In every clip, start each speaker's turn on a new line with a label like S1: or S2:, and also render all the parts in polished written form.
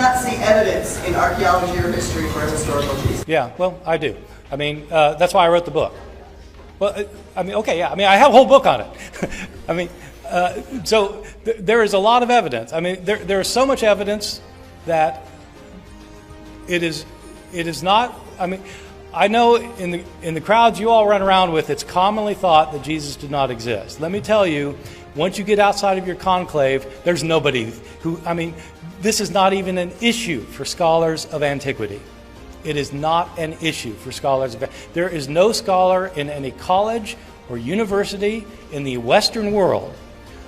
S1: not see evidence in archaeology or history for a historical Jesus?
S2: Yeah, well, I do. I mean, that's why I wrote the book. Well, I mean, okay, yeah. I mean, I have a whole book on it. I mean, so there is a lot of evidence. I mean, there is so much evidence that it is not. I mean, I know in the crowds you all run around with, it's commonly thought that Jesus did not exist. Let me tell you, once you get outside of your conclave, there's nobody who. I mean, this is not even an issue for scholars of antiquity. It is not an issue for scholars. There is no scholar in any college or university in the Western world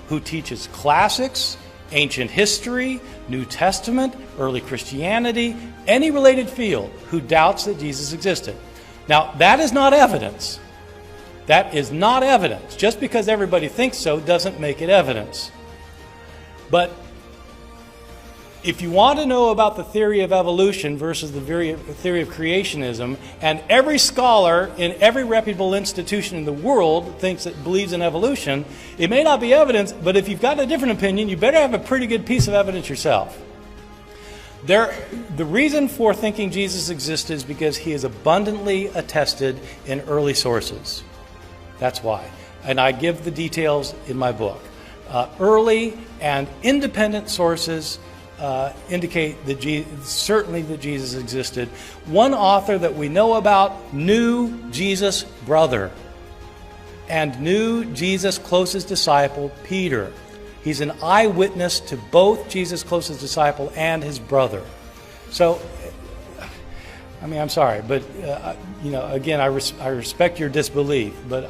S2: who teaches classics, ancient history, New Testament, early Christianity, any related field who doubts that Jesus existed. Now, that is not evidence. That is not evidence. Just because everybody thinks so doesn't make it evidence. But if you want to know about the theory of evolution versus the theory of creationism, and every scholar in every reputable institution in the world believes in evolution, it may not be evidence, but if you've got a different opinion, you better have a pretty good piece of evidence yourself. The reason for thinking Jesus existed is because he is abundantly attested in early sources. That's why. And I give the details in my book. Early and independent sources indicate that certainly that Jesus existed. One author that we know about knew Jesus' brother and knew Jesus' closest disciple, Peter. He's an eyewitness to both Jesus' closest disciple and his brother. So, I mean, I'm sorry, but again, I respect your disbelief, but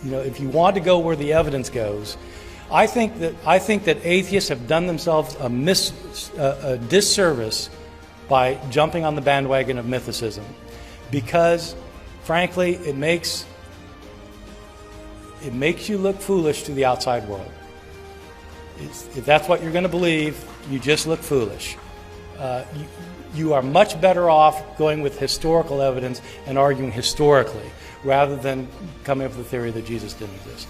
S2: if you want to go where the evidence goes, I think that atheists have done themselves a disservice by jumping on the bandwagon of mythicism, because, frankly, it makes you look foolish to the outside world. If that's what you're going to believe, you just look foolish. You are much better off going with historical evidence and arguing historically, rather than coming up with the theory that Jesus didn't exist.